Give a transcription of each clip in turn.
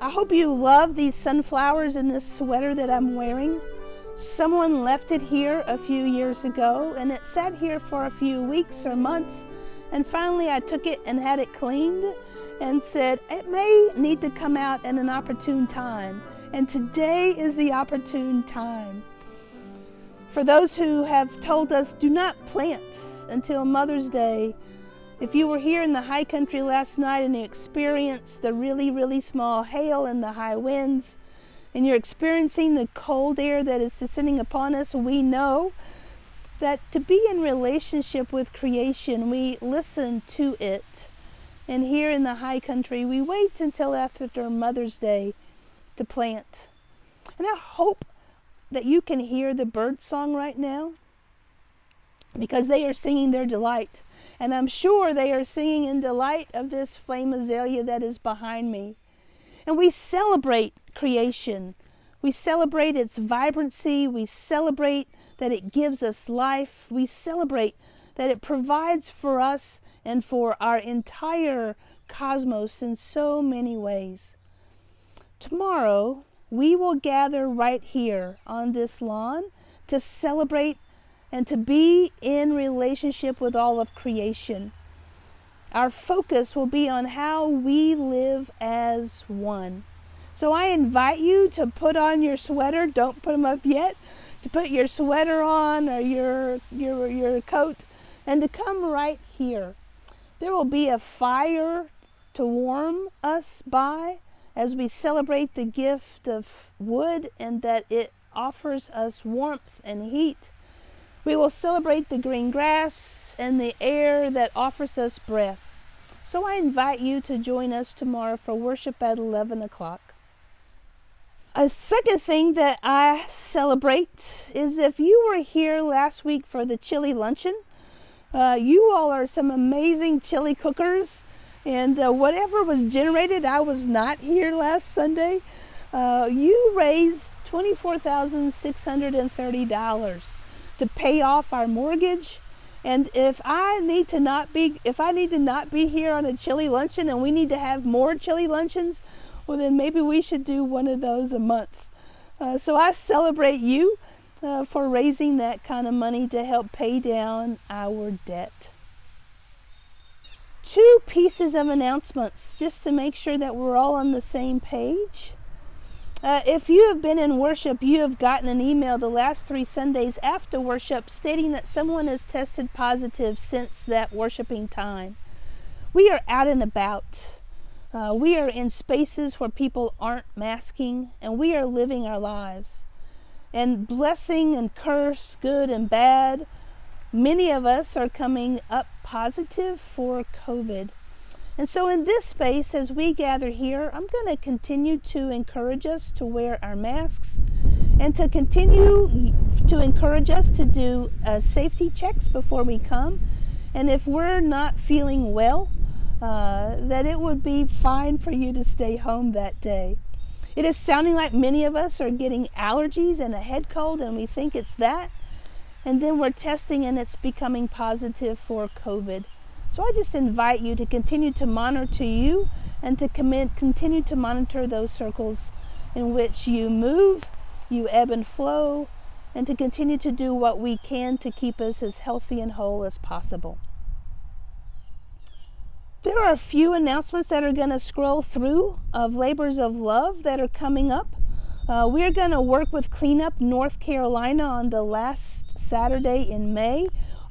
I hope you love these sunflowers in this sweater that I'm wearing. Someone left it here a few years ago, and it sat here for a few weeks or months, and finally I took it and had it cleaned and said it may need to come out at an opportune time, and today is the opportune time. For those who have told us do not plant until Mother's Day, if you were here in the high country last night and you experienced the really, really small hail and the high winds, and you're experiencing the cold air that is descending upon us, we know that to be in relationship with creation, we listen to it. And here in the high country, we wait until after Mother's Day to plant. And I hope that you can hear the bird song right now, because they are singing their delight. And I'm sure they are singing in delight of this flame azalea that is behind me. And we celebrate creation. We celebrate its vibrancy. We celebrate that it gives us life. We celebrate that it provides for us and for our entire cosmos in so many ways. Tomorrow, we will gather right here on this lawn to celebrate and to be in relationship with all of creation. Our focus will be on how we live as one. So I invite you to put on your sweater. Don't put them up yet. To put your sweater on or your coat and to come right here. There will be a fire to warm us by as we celebrate the gift of wood and that it offers us warmth and heat. We will celebrate the green grass and the air that offers us breath. So I invite you to join us tomorrow for worship at 11 o'clock. A second thing that I celebrate is if you were here last week for the chili luncheon, you all are some amazing chili cookers. And whatever was generated, I was not here last Sunday. You raised $24,630 to pay off our mortgage. And if I need to not be here on a chili luncheon and we need to have more chili luncheons, well then maybe we should do one of those a month. So I celebrate you for raising that kind of money to help pay down our debt. Two pieces of announcements just to make sure that we're all on the same page. If you have been in worship, you have gotten an email the last 3 Sundays after worship stating that someone has tested positive since that worshiping time. We are out and about. We are in spaces where people aren't masking, and we are living our lives. And blessing and curse, good and bad, many of us are coming up positive for COVID. And so in this space, as we gather here, I'm going to continue to encourage us to wear our masks and to continue to encourage us to do safety checks before we come. And if we're not feeling well, that it would be fine for you to stay home that day. It is sounding like many of us are getting allergies and a head cold, and we think it's that. And then we're testing and it's becoming positive for COVID. So I just invite you to continue to monitor you and to continue to monitor those circles in which you move, you ebb and flow, and to continue to do what we can to keep us as healthy and whole as possible. There are a few announcements that are going to scroll through of labors of love that are coming up. We're going to work with Cleanup North Carolina on the last Saturday in May,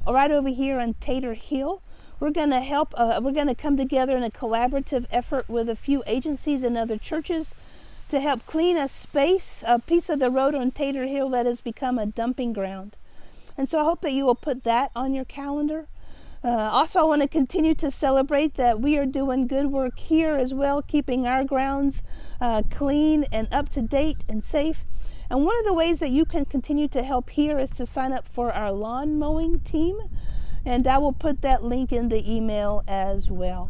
right over here on Tater Hill. We're going to help, we're going to come together in a collaborative effort with a few agencies and other churches to help clean a space, a piece of the road on Tater Hill that has become a dumping ground. And so I hope that you will put that on your calendar. Also, I want to continue to celebrate that we are doing good work here as well, keeping our grounds clean and up to date and safe. And one of the ways that you can continue to help here is to sign up for our lawn mowing team. And I will put that link in the email as well.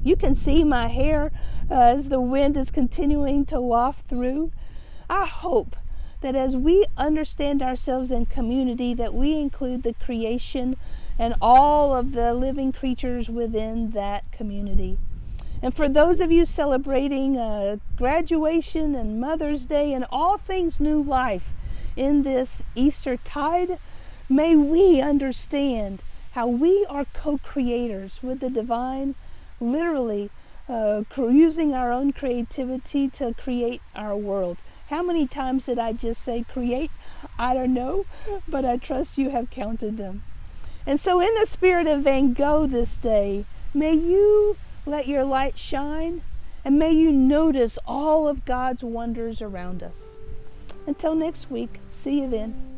You can see my hair as the wind is continuing to waft through. I hope that as we understand ourselves in community, that we include the creation and all of the living creatures within that community. And for those of you celebrating graduation and Mother's Day and all things new life in this Easter tide, may we understand how we are co-creators with the divine, literally using our own creativity to create our world. How many times did I just say create? I don't know, but I trust you have counted them. And so in the spirit of Van Gogh this day, may you let your light shine, and may you notice all of God's wonders around us. Until next week, see you then.